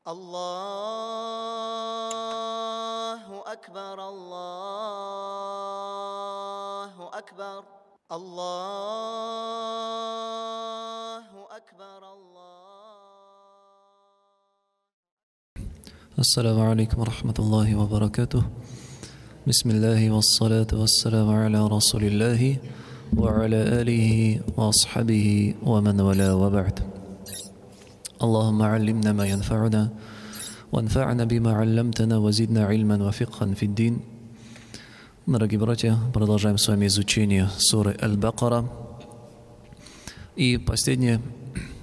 الله أكبر الله أكبر الله أكبر السلام عليكم ورحمة الله وبركاته. بسم الله والصلاة والسلام على رسول الله وعلى آله وأصحابه ومن والاه وبعد. اللهم علمنا ما ينفعنا وانفعنا بما علمتنا وزدنا علما وفقها في الدين. Дорогие братья, продолжаем с вами изучение суры Аль-Бакара. И последнее,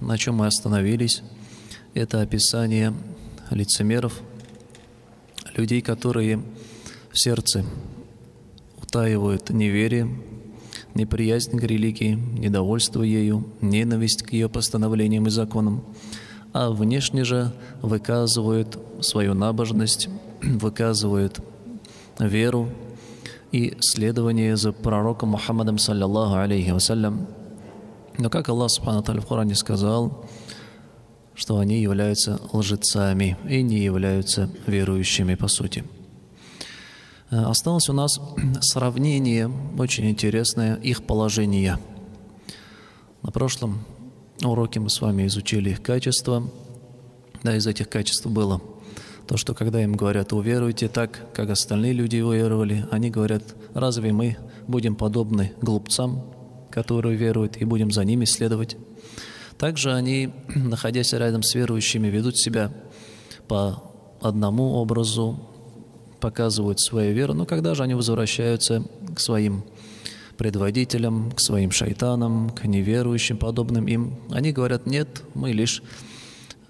на чем мы остановились, это описание лицемеров, людей, которые в сердце утаивают неверие, неприязнь к религии, недовольство ею, ненависть к ее постановлениям и законам, а внешне же выказывают свою набожность, выказывают веру и следование за пророком Мухаммадом саллаллаху алейхи вассалям. Но как Аллах субхану ва тааля в Коране сказал, что они являются лжецами и не являются верующими по сути. Осталось у нас сравнение, очень интересное, их положения. На прошлом уроке мы с вами изучили их качества. Да, из этих качеств было то, что когда им говорят «уверуйте так, как остальные люди уверовали», они говорят «разве мы будем подобны глупцам, которые веруют, и будем за ними следовать?» Также они, находясь рядом с верующими, ведут себя по одному образу, показывают свою веру, но когда же они возвращаются к своим предводителям, к своим шайтанам, к неверующим, подобным им, они говорят: нет, мы лишь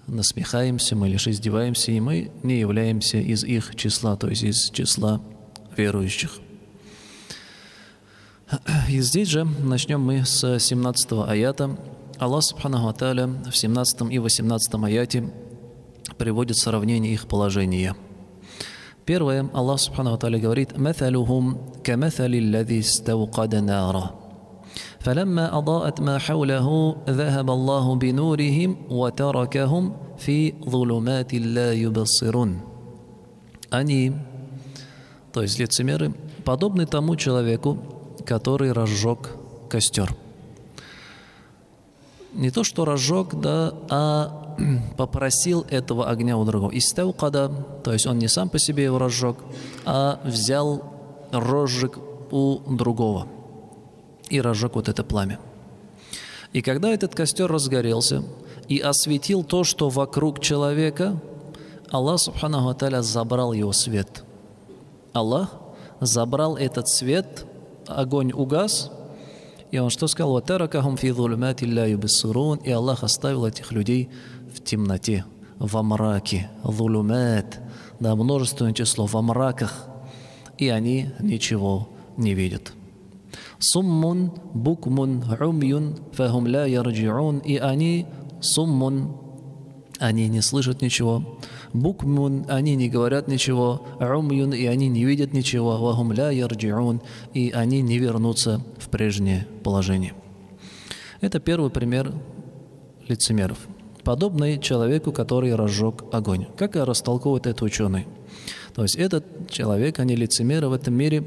насмехаемся, мы лишь издеваемся, и мы не являемся из их числа, то есть из числа верующих. И здесь же начнем мы с 17-го аята. Аллах субханаху ва тааля в 17 и 18 аяте приводит сравнение их положения. Первое, Аллах субханаху ва тааля говорит: «Маталухум каматали аллази стауқада нара. فلما أضاءت ما حوله ذهب الله بنورهم وتركهم في ظلمات لا يبصرون». Они, то есть лицемеры, подобны тому человеку, который разжег костер. Не то, что разжег, да, а попросил этого огня у другого. Истауқада, то есть он не сам по себе его разжег, а взял розжиг у другого и разжег вот это пламя. И когда этот костер разгорелся и осветил то, что вокруг человека, Аллах субханаху ва тааля забрал его свет. Аллах забрал этот свет, огонь угас, и он что сказал? «Ватаракахум фи зулумати ла юбиссирун». И Аллах оставил этих людей в темноте, во мраке. Зулумат, да, множественное число, во мраках. И они ничего не видят. Суммун букмун умюн фахум ла ярджиун. И они суммун, они не слышат ничего. Букмун, они не говорят ничего. Умюн, и они не видят ничего. Вахум ла ярджиун, и они не вернутся в прежнее положение. Это первый пример лицемеров, подобный человеку, который разжег огонь. Как растолковывает это ученый? То есть этот человек, они лицемеры в этом мире,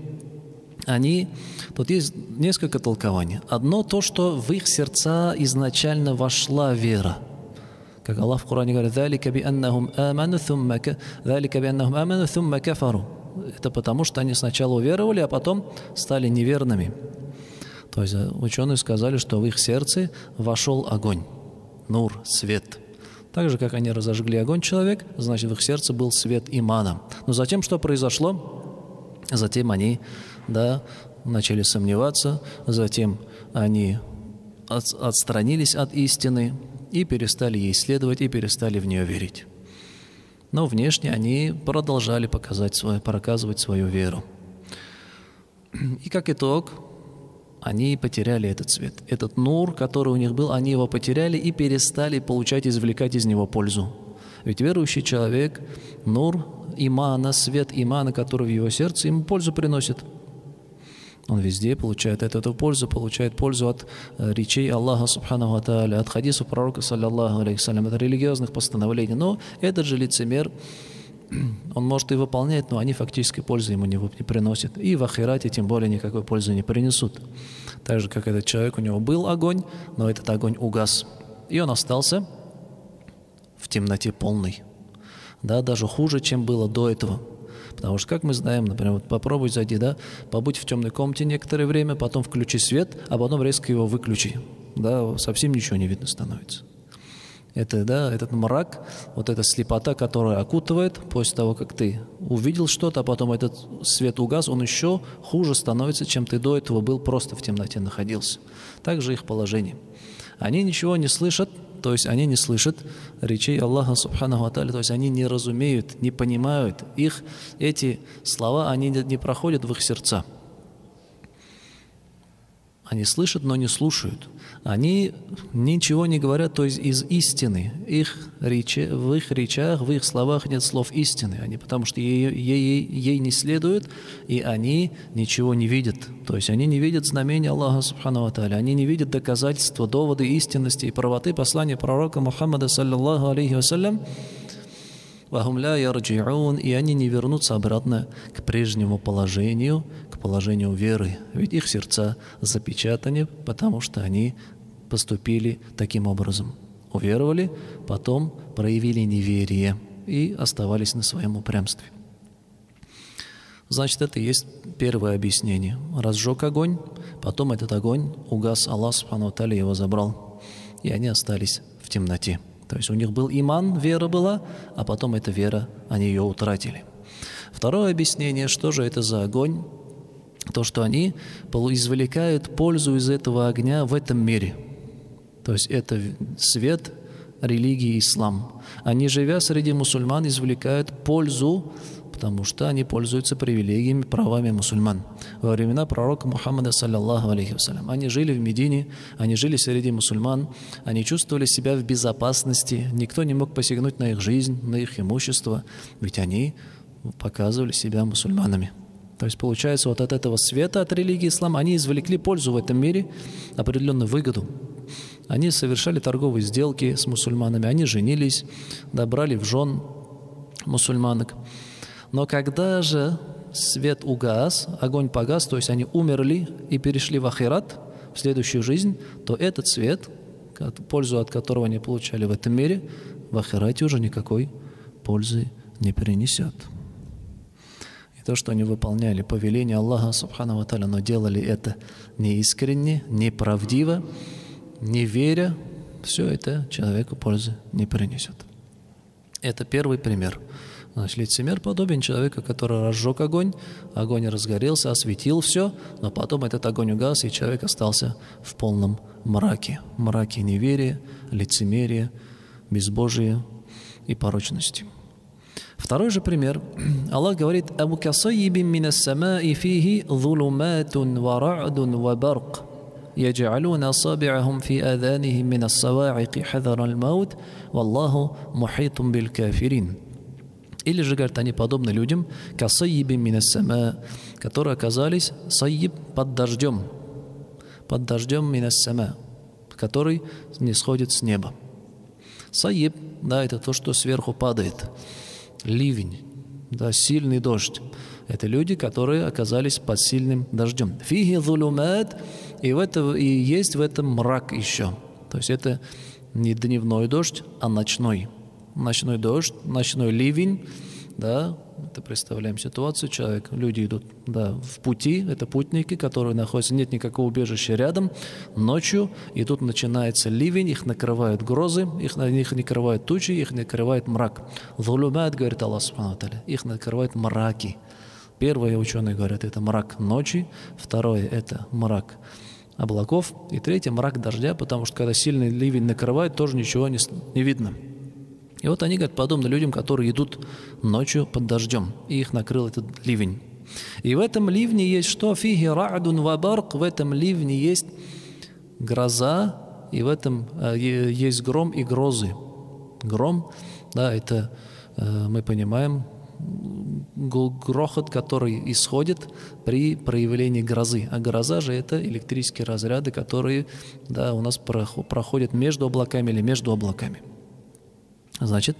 тут есть несколько толкований. Одно то, что в их сердца изначально вошла вера. Как Аллах в Коране говорит: «Залика бианнахум аману thumma кафару». Это потому, что они сначала уверовали, а потом стали неверными. То есть ученые сказали, что в их сердце вошел огонь, нур, свет. Так же, как они разожгли огонь человек, значит, в их сердце был свет имана. Но затем что произошло? Затем они, да, начали сомневаться, затем они отстранились от истины и перестали ей следовать, и перестали в нее верить. Но внешне они продолжали проказывать свою веру. И как итог, они потеряли этот свет. Этот нур, который у них был, они его потеряли и перестали извлекать из него пользу. Ведь верующий человек, нур имана, свет имана, который в его сердце, ему пользу приносит. Он везде получает от этого пользу, получает пользу от речей Аллаха Субханаху ва Тааля, от хадисов пророка, саллаллаху алейхи салям, от религиозных постановлений. Но этот же лицемер, он может и выполнять, но они фактически пользы ему не приносят. И в ахирате тем более никакой пользы не принесут. Так же, как этот человек, у него был огонь, но этот огонь угас. И он остался в темноте полной. Да, даже хуже, чем было до этого. Потому что, как мы знаем, например, вот попробуй зайди, да, побудь в темной комнате некоторое время, потом включи свет, а потом резко его выключи. Да, совсем ничего не видно становится. Это, да, этот мрак, вот эта слепота, которая окутывает, после того, как ты увидел что-то, а потом этот свет угас, он еще хуже становится, чем ты до этого был, просто в темноте находился. Также их положение. Они ничего не слышат, то есть они не слышат речей Аллаха Субханаху ва Тааля, то есть они не разумеют, не понимают. Их эти слова, они не проходят в их сердца. Они слышат, но не слушают. Они ничего не говорят, то есть из истины. В их речах, в их словах нет слов истины. Они, потому что ей не следуют, и они ничего не видят. То есть они не видят знамения Аллаха Субхану ва Тааля. Они не видят доказательства, доводы истинности и правоты послания пророка Мухаммада, саллаллаху алейхи вассалям. «Вахум ля ярджи'ун», и они не вернутся обратно к прежнему положению, к положению веры. Ведь их сердца запечатаны, потому что они поступили таким образом. Уверовали, потом проявили неверие и оставались на своем упрямстве. Значит, это и есть первое объяснение. Разжег огонь, потом этот огонь угас, Аллах Субхану ва Тааля его забрал, и они остались в темноте. То есть у них был иман, вера была, а потом эта вера, они ее утратили. Второе объяснение, что же это за огонь? То, что они извлекают пользу из этого огня в этом мире. То есть это свет религии ислам. Они, живя среди мусульман, извлекают пользу, потому что они пользуются привилегиями, правами мусульман. Во времена пророка Мухаммада, саллаллаху алейхи вассалям, они жили в Медине, они жили среди мусульман, они чувствовали себя в безопасности, никто не мог посягнуть на их жизнь, на их имущество, ведь они показывали себя мусульманами. То есть, получается, вот от этого света, от религии ислам, они извлекли пользу в этом мире, определенную выгоду. Они совершали торговые сделки с мусульманами, они женились, брали в жен мусульманок. Но когда же свет угас, огонь погас, то есть они умерли и перешли в ахират, в следующую жизнь, то этот свет, пользу от которого они получали в этом мире, в ахирате уже никакой пользы не принесет. И то, что они выполняли повеление Аллаха Субхану ва Тааля, но делали это неискренне, неправдиво, не веря, все это человеку пользы не принесет. Это первый пример. Значит, лицемер подобен человеку, который разжег огонь, огонь разгорелся, осветил все, но потом этот огонь угас, и человек остался в полном мраке. Мраке неверия, лицемерия, безбожия и порочности. Второй же пример. Аллах говорит: «Абу касайибин минас самаи фихи зулуматун ва ра'дун ва барк, ядж'алуна асаби'ахум фи аданихим минас сава'iqи хазара аль-маут, валлаху мухитун бил кафирин». Или же, говорят, они подобны людям, касайибин минас сама, которые оказались сайиб под дождем минас сама, который не сходит с неба. Сайиб, да, это то, что сверху падает. Ливень, да, сильный дождь. Это люди, которые оказались под сильным дождем. Фихи зулумат, и есть в этом мрак еще. То есть это не дневной дождь, а ночной. Ночной дождь, ночной ливень, да, это представляем ситуацию, люди идут, да, в пути, это путники, которые находятся, нет никакого убежища рядом, ночью, и тут начинается ливень, их накрывают грозы, их накрывают тучи, их накрывает мрак. Зулумат, говорит Аллах Субхану ва Тааля, их накрывают мраки. Первые ученые говорят, это мрак ночи, второе, это мрак облаков, и третье, мрак дождя, потому что когда сильный ливень накрывает, тоже ничего не видно. И вот они, говорят, подобны людям, которые идут ночью под дождем, и их накрыл этот ливень. И в этом ливне есть что? Фихи ра'дун ва барк, в этом ливне есть гроза, и в этом есть гром и грозы. Гром, да, это мы понимаем, грохот, который исходит при проявлении грозы. А гроза же это электрические разряды, которые, да, у нас проходят между облаками или между облаками. Значит,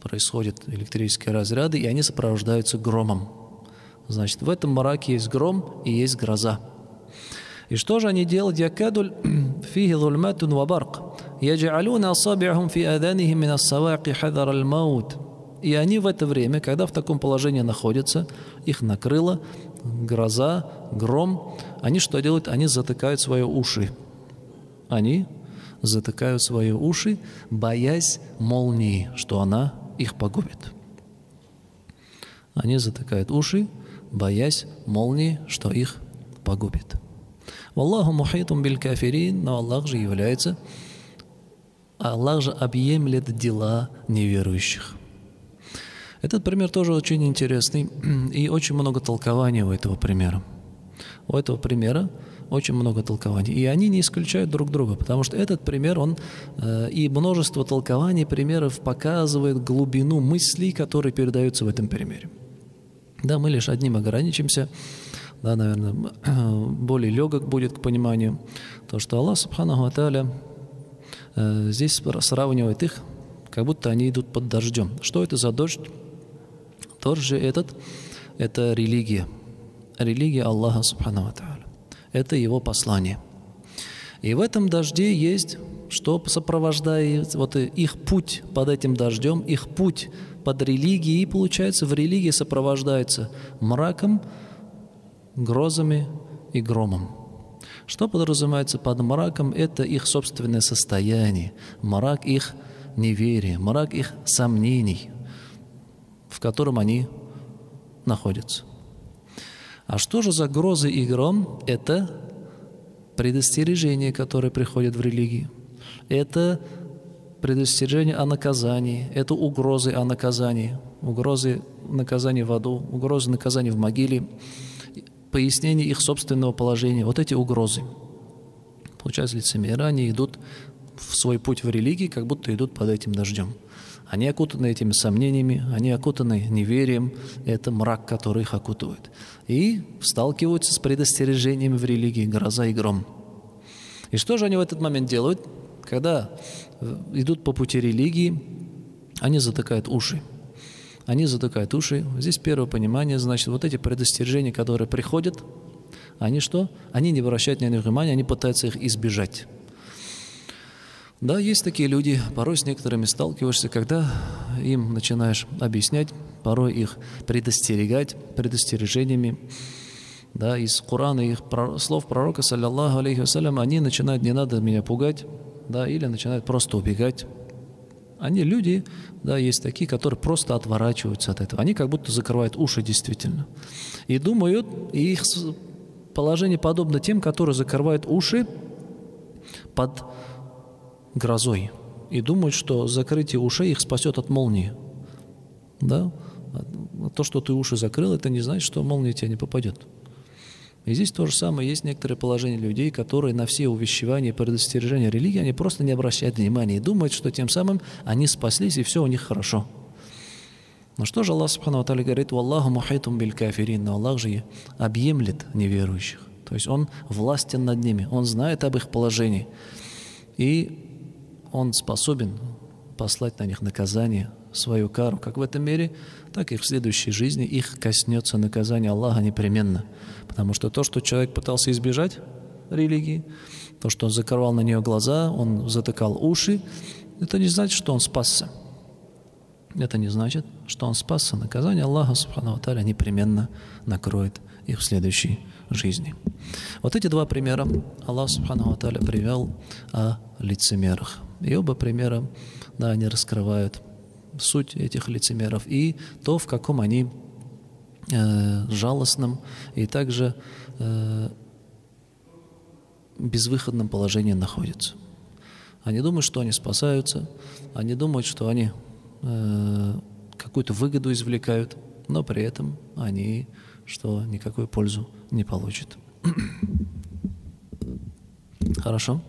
происходят электрические разряды, и они сопровождаются громом. Значит, в этом мраке есть гром и есть гроза. И что же они делают? Якадуль фихи зульматун ва барк. Яджалуна асабиахум фи аданихим мин ас-савaqi хадар аль-маут. И они в это время, когда в таком положении находятся, их накрыла гроза, гром, они что делают? Они затыкают свои уши. Они затыкают свои уши, боясь молнии, что она их погубит. Они затыкают уши, боясь молнии, что их погубит. Валлаху мухитум биль кафирин, но Аллах же является, Аллах же объемлет дела неверующих. Этот пример тоже очень интересный, и очень много толкований у этого примера. У этого примера очень много толкований, и они не исключают друг друга, потому что этот пример, он и множество толкований, примеров показывает глубину мыслей, которые передаются в этом примере. Да, мы лишь одним ограничимся, да, наверное, более легок будет к пониманию, то, что Аллах, субханаху ва тааля, здесь сравнивает их, как будто они идут под дождем. Что это за дождь? Дождь же этот – это религия. Религия Аллаха, субханаху ва тааля. Это его послание. И в этом дожде есть, что сопровождает вот их путь под этим дождем, их путь под религией. И получается, в религии сопровождается мраком, грозами и громом. Что подразумевается под мраком? Это их собственное состояние, мрак их неверия, мрак их сомнений, в котором они находятся. А что же за грозы и гром? Это предостережение, которое приходит в религии. Это предостережение о наказании, это угрозы о наказании, угрозы наказания в аду, угрозы наказания в могиле, пояснение их собственного положения. Вот эти угрозы. Получается, лицемеры, они идут в свой путь в религии, как будто идут под этим дождем. Они окутаны этими сомнениями, они окутаны неверием, это мрак, который их окутывает. И сталкиваются с предостережениями в религии, гроза и гром. И что же они в этот момент делают? Когда идут по пути религии, они затыкают уши. Они затыкают уши. Здесь первое понимание, значит, вот эти предостережения, которые приходят, они что? Они не обращают на них внимания, они пытаются их избежать. Да, есть такие люди, порой с некоторыми сталкиваешься, когда им начинаешь объяснять, порой их предостерегать предостережениями. Да, из Корана, их слов пророка, саллаллаху алейхи вассалям, они начинают: не надо меня пугать, да, или начинают просто убегать. Они люди, да, есть такие, которые просто отворачиваются от этого. Они как будто закрывают уши действительно. И думают, и их положение подобно тем, которые закрывают уши под грозой. И думают, что закрытие ушей их спасет от молнии. Да? То, что ты уши закрыл, это не значит, что молния тебе не попадет. И здесь то же самое. Есть некоторые положения людей, которые на все увещевания и предостережения религии, они просто не обращают внимания и думают, что тем самым они спаслись, и все у них хорошо. Но что же Аллах субхану ва тааля говорит: «Валлаху мухитум биль кафирин», но Аллах же объемлет неверующих. То есть Он властен над ними, Он знает об их положении. И Он способен послать на них наказание, свою кару, как в этом мире, так и в следующей жизни их коснется наказание Аллаха непременно. Потому что то, что человек пытался избежать религии, то, что он закрывал на нее глаза, он затыкал уши, это не значит, что он спасся. Это не значит, что он спасся. Наказание Аллаха субхану ва тааля непременно накроет их в следующей жизни. Вот эти два примера Аллах субхану ва тааля привел о лицемерах. И оба примера, да, они раскрывают суть этих лицемеров и то, в каком они жалостном и также безвыходном положении находятся. Они думают, что они спасаются, они думают, что они какую-то выгоду извлекают, но при этом они что никакую пользу не получат. Хорошо.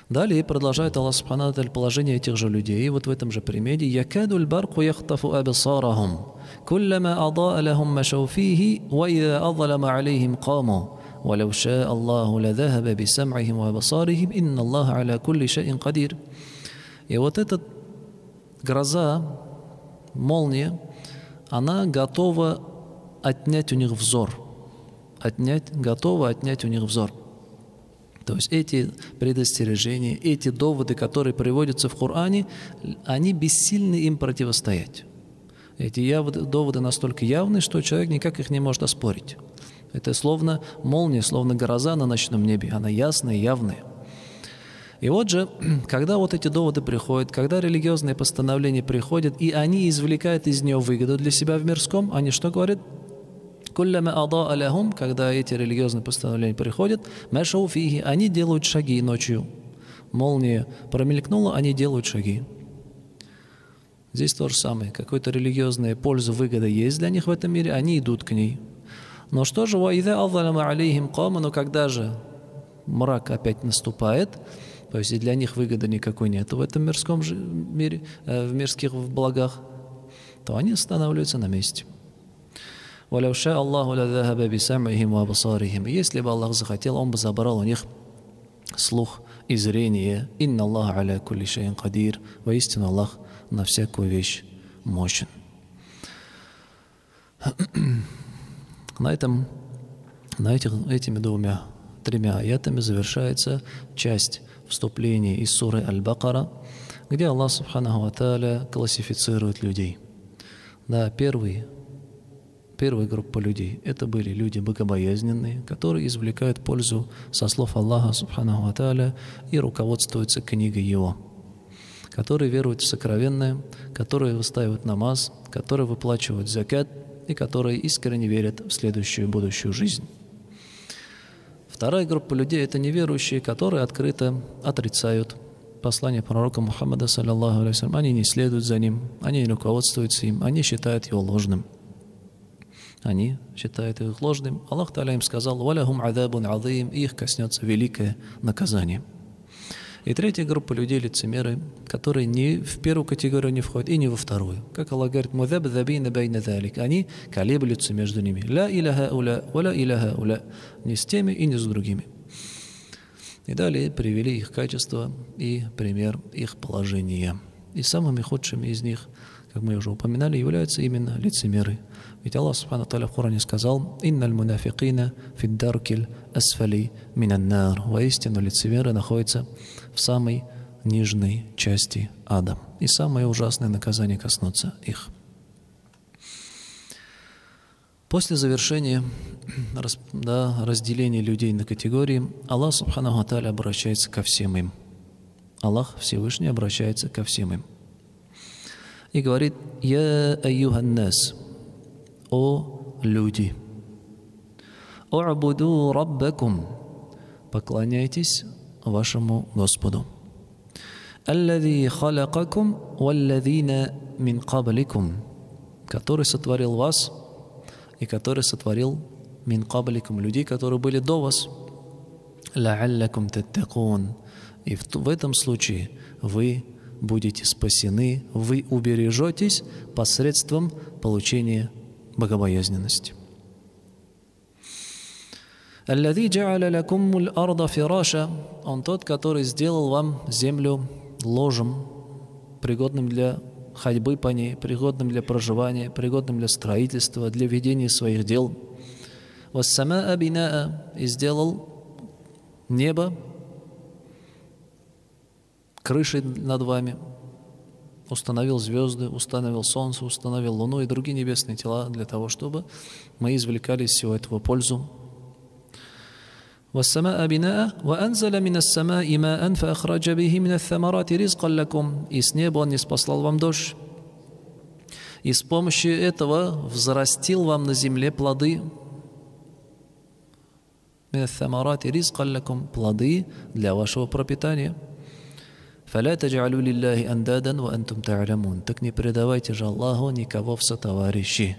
Далее продолжает Аллах Субхану ва Тааля положение этих же людей. И вот в этом же примере «Якаду аль-барку яхтафу абсарахум, куллама аdaa лахум машау фихи, ва иза азлама алейхим каму, валау шаа Аллаху лазахаба бисам'ихим ва абсарихим, инна Аллаха аля кулли шайин кадир». И вот эта гроза, молния, она готова отнять у них взор. Готова отнять у них взор. То есть эти предостережения, эти доводы, которые приводятся в Коране, они бессильны им противостоять. Эти доводы настолько явны, что человек никак их не может оспорить. Это словно молния, словно гроза на ночном небе. Она ясная, явная. И вот же, когда вот эти доводы приходят, когда религиозные постановления приходят, и они извлекают из нее выгоду для себя в мирском, они что говорят? Когда эти религиозные постановления приходят, они делают шаги ночью. Молния промелькнула, они делают шаги. Здесь то же самое. Какая-то религиозная польза, выгода есть для них в этом мире, они идут к ней. Но что же, но когда же мрак опять наступает, то есть и для них выгоды никакой нет в этом мирском мире, в мирских благах, то они останавливаются на месте. Если бы Аллах захотел, Он бы забрал у них слух и зрение. Инна Аллаха аля кулли шайин кадир. Воистину Аллах на всякую вещь мощен. Этими тремя аятами завершается часть вступления из суры Аль-Бакара, где Аллах Субханаху ва Тааля классифицирует людей. Да, первая группа людей — это были люди богобоязненные, которые извлекают пользу со слов Аллаха Субханаху ва Тааля и руководствуются книгой Его, которые веруют в сокровенное, которые выстаивают намаз, которые выплачивают закат и которые искренне верят в следующую будущую жизнь. Вторая группа людей — это неверующие, которые открыто отрицают послание пророка Мухаммада, саллаллаху алейхи ва саллям. Они не следуют за ним, они не руководствуются им, они считают его ложным. Они считают их ложным. Аллах Та'аля им сказал: «Валахум азабун азим», и их коснется великое наказание. И третья группа людей — лицемеры, которые ни в первую категорию не входят и не во вторую. Как Аллах говорит: «Музабзабина байна залик», они колеблются между ними. «Ла иляха уля, валя иляха уля», не с теми и не с другими. И далее привели их качества и пример их положения. И самыми худшими из них, как мы уже упоминали, являются именно лицемеры. Ведь Аллах Субхану ва Тааля в Коране сказал: «Инналь мунафикина фиддаркиль асфали минаннар». Воистину лицемеры находятся в самой нижней части ада. И самое ужасное наказание коснутся их. После завершения разделения людей на категории, Аллах Субхану ва Тааля обращается ко всем им. Аллах Всевышний обращается ко всем им. И говорит: «Я айюхан нас», о люди, «О'абуду раббакум», поклоняйтесь вашему Господу, «Аллази халакакум валлазина мин кабликум», который сотворил вас и который сотворил мин кабликум, людей, которые были до вас, «Ла'аллакум таттакун», и в этом случае вы будете спасены, вы убережетесь посредством получения богобоязненности. «Аллази джа'аля лакуммуль арда фираша», Он тот, который сделал вам землю ложем, пригодным для ходьбы по ней, пригодным для проживания, пригодным для строительства, для ведения своих дел. «Вассамаа бинаа», и сделал небо крышей над вами, установил звезды, установил солнце, установил луну и другие небесные тела для того, чтобы мы извлекали из всего этого пользу. «Вассамаа бинаа, ва анзаля минас самааи маан, фа ахраджа бихи минас самарати ризкан лакум», и с неба Он ниспослал вам дождь, и с помощью этого взрастил вам на земле плоды. «Минас самарати ризкан лакум», плоды для вашего пропитания. «Фаля таджалю лиллахи андадан ва антум та'лямун», так не предавайте же Аллаху никого в сотоварищи,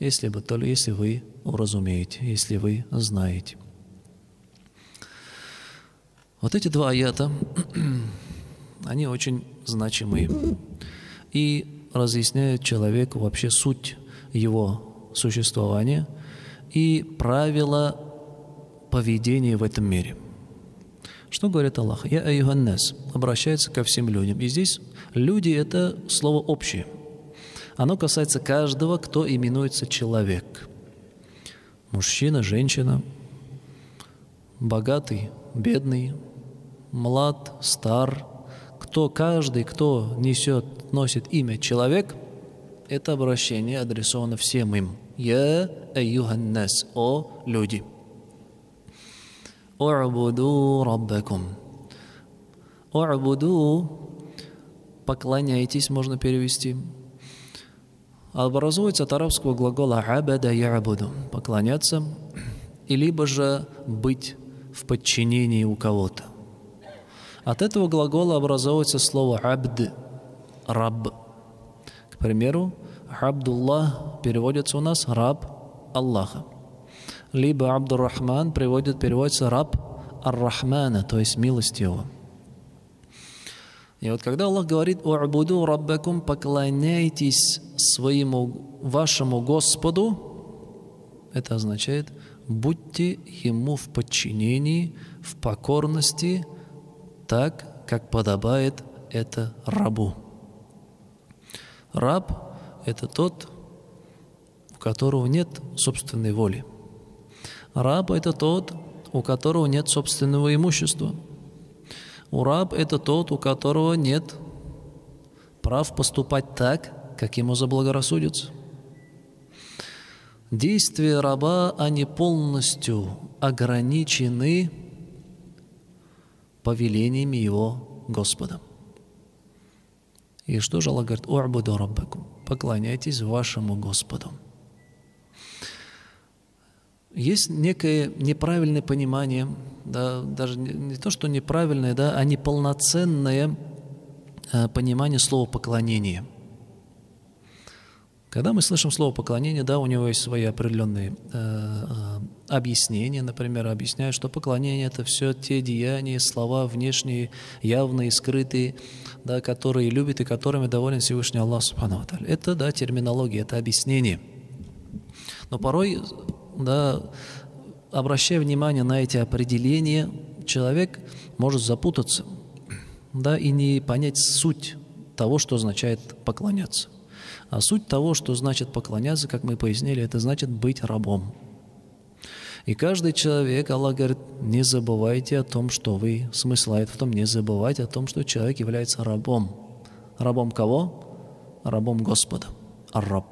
если вы уразумеете, если вы знаете. Вот эти два аята, они очень значимые и разъясняют человеку вообще суть его существования и правила поведения в этом мире. Что говорит Аллах? «Я аюханнас» обращается ко всем людям. И здесь люди – это слово общее. Оно касается каждого, кто именуется человек. Мужчина, женщина, богатый, бедный, млад, стар. Каждый, кто носит имя человек, это обращение адресовано всем им. «Я аюханнас» – «О люди». «У'буду раббакум». «У'буду» – «поклоняйтесь» можно перевести. Образуется от арабского глагола «абада я'буду» – «поклоняться», и либо же «быть в подчинении у кого-то». От этого глагола образуется слово «абд» – «раб». К примеру, «Абдуллах» переводится у нас «раб Аллаха». Либо «Абдур-Рахман» переводится «раб Ар-Рахмана», то есть милость его. И вот когда Аллах говорит «У'буду раббакум» – «поклоняйтесь вашему Господу», это означает «будьте Ему в подчинении, в покорности, так, как подобает это рабу». Раб – это тот, у которого нет собственной воли. Раб – это тот, у которого нет собственного имущества. Раб – это тот, у которого нет прав поступать так, как ему заблагорассудится. Действия раба, они полностью ограничены повелениями его Господа. И что же Аллах говорит? «У'буду раббакум» – «поклоняйтесь вашему Господу». Есть некое неправильное понимание, да, даже не то, что неправильное, да, а неполноценное понимание слова «поклонение». Когда мы слышим слово «поклонение», да, у него есть свои определенные объяснения. Например, объясняют, что поклонение – это все те деяния, слова внешние, явные, скрытые, да, которые любит и которыми доволен Всевышний Аллах Субхану ва Тааля. Это, да, терминология, это объяснение. Но порой, да, обращая внимание на эти определения, человек может запутаться, да, и не понять суть того, что означает поклоняться. А суть того, что значит поклоняться, как мы пояснили, это значит быть рабом. И каждый человек, Аллах говорит, не забывайте о том, что вы, смысл аята в том, не забывайте о том, что человек является рабом. Рабом кого? Рабом Господа. Ар-Раб.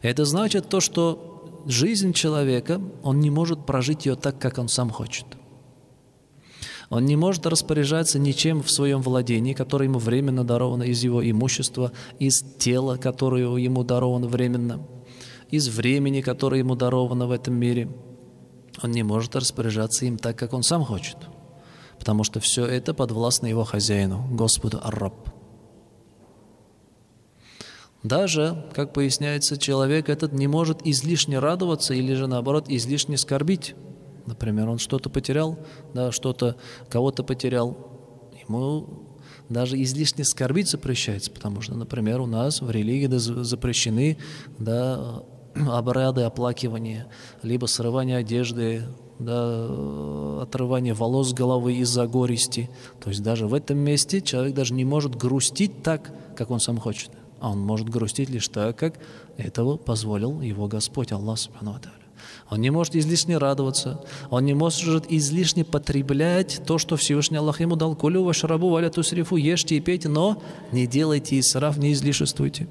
Это значит то, что жизнь человека, он не может прожить ее так, как он сам хочет. Он не может распоряжаться ничем в своем владении, которое ему временно даровано из его имущества, из тела, которое ему даровано временно, из времени, которое ему даровано в этом мире. Он не может распоряжаться им так, как он сам хочет, потому что все это подвластно его хозяину, Господу Ар-Раб. Даже, как поясняется, человек этот не может излишне радоваться или же, наоборот, излишне скорбить. Например, он что-то потерял, да, кого-то потерял. Ему даже излишне скорбить запрещается, потому что, например, у нас в религии запрещены, да, обряды оплакивания, либо срывание одежды, да, отрывание волос с головы из-за горести. То есть даже в этом месте человек даже не может грустить так, как он сам хочет. А он может грустить лишь так, как этого позволил его Господь, Аллах Субхану ва Тааля. Он не может излишне радоваться, он не может излишне потреблять то, что Всевышний Аллах ему дал. «Кулю вашрабу валя тусрифу» – ешьте и пейте, но не делайте исраф, не излишествуйте.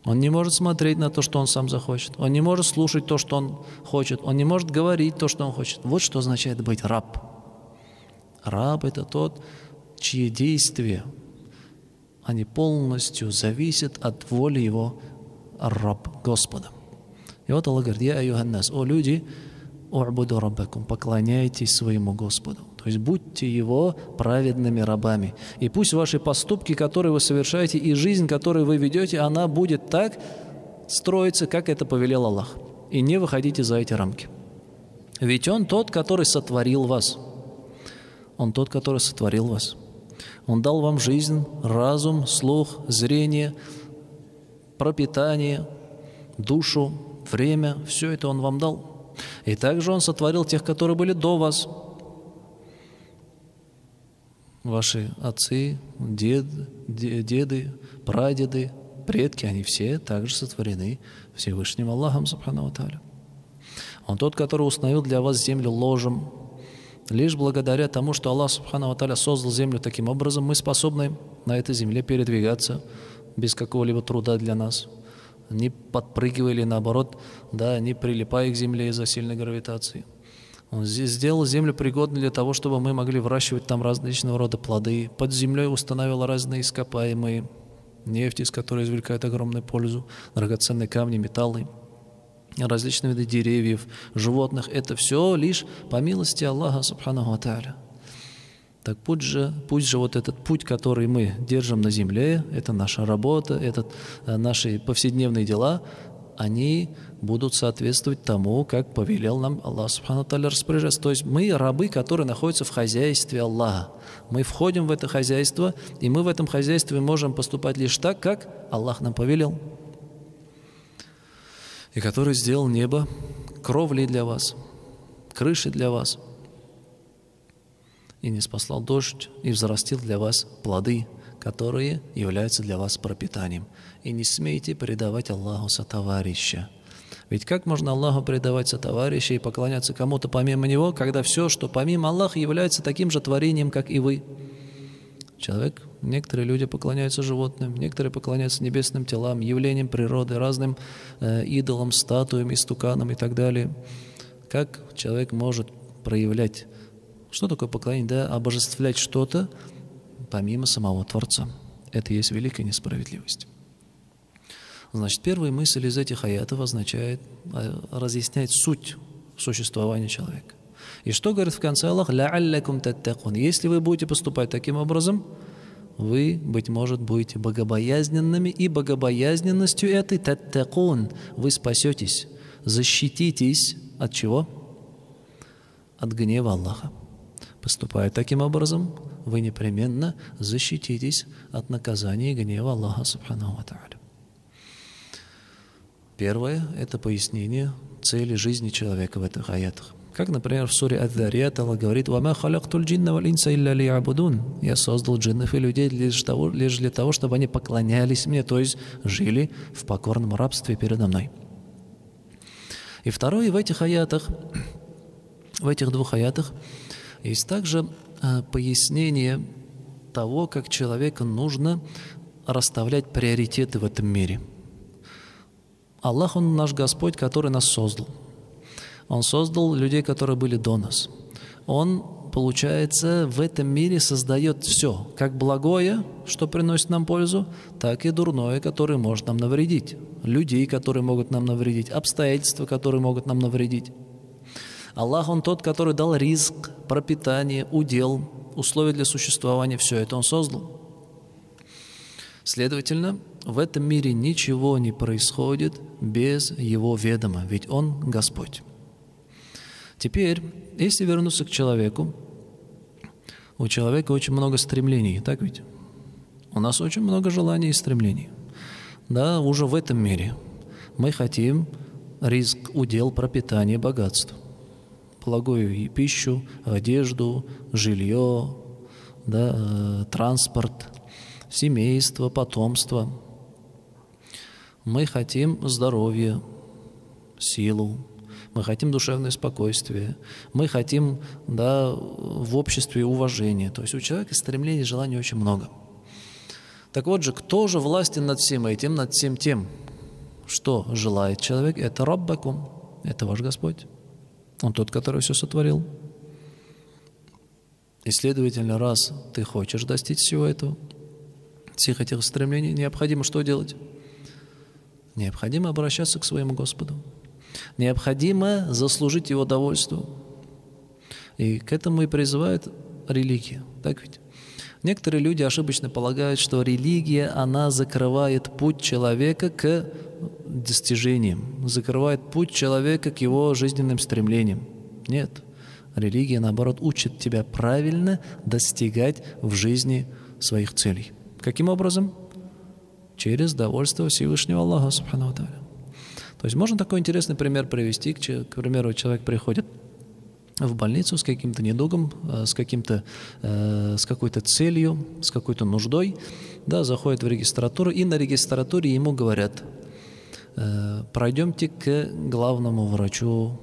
Он не может смотреть на то, что он сам захочет. Он не может слушать то, что он хочет. Он не может говорить то, что он хочет. Вот что означает быть раб. Раб – это тот, чьи действия, они полностью зависят от воли его Ар-Раб, Господа. И вот Аллах говорит: «Я аюханнас, о люди, у'буду раббакум, поклоняйтесь своему Господу». То есть будьте Его праведными рабами. И пусть ваши поступки, которые вы совершаете, и жизнь, которую вы ведете, она будет так строиться, как это повелел Аллах. И не выходите за эти рамки. Ведь Он тот, который сотворил вас. Он тот, который сотворил вас. Он дал вам жизнь, разум, слух, зрение, пропитание, душу, время. Все это Он вам дал. И также Он сотворил тех, которые были до вас. Ваши отцы, деды, прадеды, предки, они все также сотворены Всевышним Аллахом, субхану ва тааля. Он тот, который установил для вас землю ложем. Лишь благодаря тому, что Аллах, субхану ва тааля, создал землю таким образом, мы способны на этой земле передвигаться без какого-либо труда для нас, не подпрыгивая или наоборот, не прилипая к земле из-за сильной гравитации. Он сделал землю пригодной для того, чтобы мы могли выращивать там различного рода плоды. Под землей установил разные ископаемые, нефть, из которой извлекает огромную пользу, драгоценные камни, металлы, различные виды деревьев, животных. Это все лишь по милости Аллаха, субханаху ва тааля. Так пусть же вот этот путь, который мы держим на земле, это наша работа, это наши повседневные дела, они будут соответствовать тому, как повелел нам Аллах субхану ва тааля распоряжаться. То есть мы рабы, которые находятся в хозяйстве Аллаха. Мы входим в это хозяйство, и мы в этом хозяйстве можем поступать лишь так, как Аллах нам повелел. И который сделал небо кровлей для вас, крышей для вас, и ниспослал дождь, и взрастил для вас плоды, которые являются для вас пропитанием. И не смейте предавать Аллаху сотоварища. Ведь как можно Аллаху предавать сотоварища и поклоняться кому-то помимо Него, когда все, что помимо Аллаха, является таким же творением, как и вы? Некоторые люди поклоняются животным, некоторые поклоняются небесным телам, явлениям природы, разным идолам, статуям, истуканам и так далее. Как человек может проявлять, что такое поклонение, обожествлять что-то помимо самого Творца? Это и есть великая несправедливость. Значит, первая мысль из этих аятов разъясняет суть существования человека. И что говорит в конце Аллах? «Ла'аллякум таттакун». Если вы будете поступать таким образом, вы, быть может, будете богобоязненными, и богобоязненностью этой таттакун вы спасетесь, защититесь от чего? От гнева Аллаха. Поступая таким образом, вы непременно защититесь от наказания и гнева Аллаха субханаху ва тааля. Первое – это пояснение цели жизни человека в этих аятах. Как, например, в суре Ад-Дарият Аллах говорит: «Вама халактуль джинна валь инса илля лиябудун». «Я создал джиннов и людей лишь для того, чтобы они поклонялись мне», то есть жили в покорном рабстве передо мной. И второе, в этих двух аятах есть также пояснение того, как человеку нужно расставлять приоритеты в этом мире. Аллах, Он наш Господь, который нас создал. Он создал людей, которые были до нас. Он, получается, в этом мире создает все, как благое, что приносит нам пользу, так и дурное, которое может нам навредить. Людей, которые могут нам навредить, обстоятельства, которые могут нам навредить. Аллах, Он тот, который дал ризк, пропитание, удел, условия для существования, все это Он создал. Следовательно, в этом мире ничего не происходит без Его ведома, ведь Он Господь. Теперь, если вернуться к человеку, у человека очень много стремлений, так ведь? У нас очень много желаний и стремлений. Да, уже в этом мире мы хотим ризк, удел, пропитание, богатство. Благую пищу, одежду, жилье, транспорт, семейство, потомство. Мы хотим здоровья, силу. Мы хотим душевное спокойствие. Мы хотим, в обществе уважения. То есть у человека стремлений и желаний очень много. Так вот же, кто же властен над всем этим, над всем тем, что желает человек? Это Раббакум, это ваш Господь. Он тот, который все сотворил. И, следовательно, раз ты хочешь достичь всего этого, всех этих стремлений, необходимо что делать? Необходимо обращаться к своему Господу. Необходимо заслужить Его довольство. И к этому и призывает религия. Так ведь? Некоторые люди ошибочно полагают, что религия, она закрывает путь человека к достижениям, закрывает путь человека к его жизненным стремлениям. Нет. Религия, наоборот, учит тебя правильно достигать в жизни своих целей. Каким образом? Через довольство Всевышнего Аллаха, субхану ва тааля. То есть можно такой интересный пример привести. К примеру, человек приходит в больницу с каким-то недугом, с какой-то целью, с какой-то нуждой, да, заходит в регистратуру, и на регистратуре ему говорят: пройдемте к главному врачу,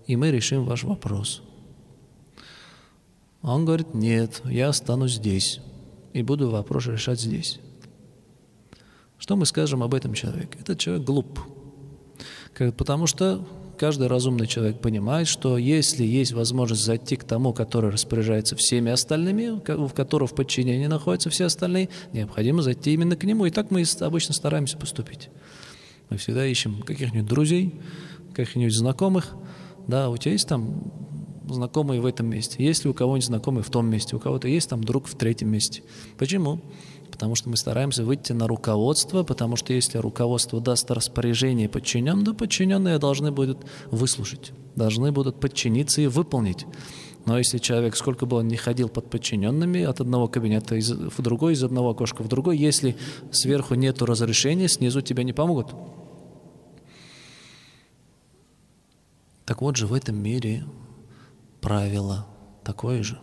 и мы решим ваш вопрос. Он говорит: нет, я останусь здесь и буду вопрос решать здесь. Что мы скажем об этом человеке? Этот человек глуп. Потому что каждый разумный человек понимает, что если есть возможность зайти к тому, который распоряжается всеми остальными, в которого в подчинении находятся все остальные, необходимо зайти именно к нему. И так мы обычно стараемся поступить. Мы всегда ищем каких-нибудь друзей, каких-нибудь знакомых. Да, у тебя есть там знакомые в этом месте, есть ли у кого-нибудь знакомые в том месте, у кого-то есть там друг в третьем месте. Почему? Потому что мы стараемся выйти на руководство, потому что если руководство даст распоряжение подчиненным, то подчиненные должны будут выслушать, должны будут подчиниться и выполнить. Но если человек, сколько бы он ни ходил под подчиненными, от одного кабинета в другой, из одного окошка в другой, если сверху нету разрешения, снизу тебе не помогут. Так вот же в этом мире правило такое же.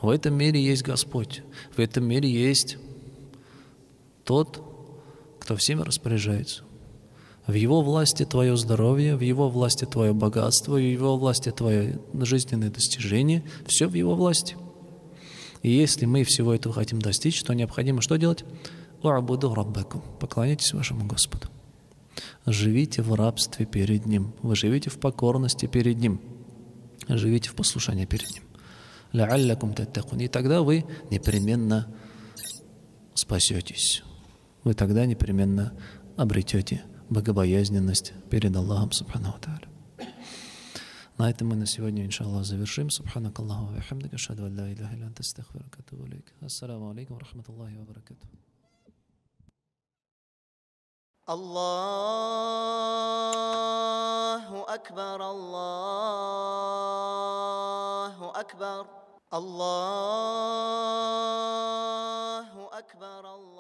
В этом мире есть Господь, в этом мире есть тот, кто всем распоряжается. В Его власти твое здоровье, в Его власти твое богатство, в Его власти твое жизненное достижение. Все в Его власти. И если мы всего этого хотим достичь, то необходимо что делать? «У'абуду раббакум». Поклоняйтесь вашему Господу. Живите в рабстве перед Ним. Вы живите в покорности перед Ним. Живите в послушании перед Ним. «Ла'аллакум таттакун». И тогда вы непременно спасетесь. Вы тогда непременно обретете богобоязненность перед Аллахом, субхану ва тааля. На этом мы на сегодня, иншаллах, завершим. Субханак Аллаху ва бихамдика, ашхаду ан ла илляха илля анта, астагфирука ва атубу илейк. Ассаламу алейкум ва рахматуллахи ва баракатух. Аллаху акбар, Аллаху акбар, Аллаху акбар, Аллаху акбар.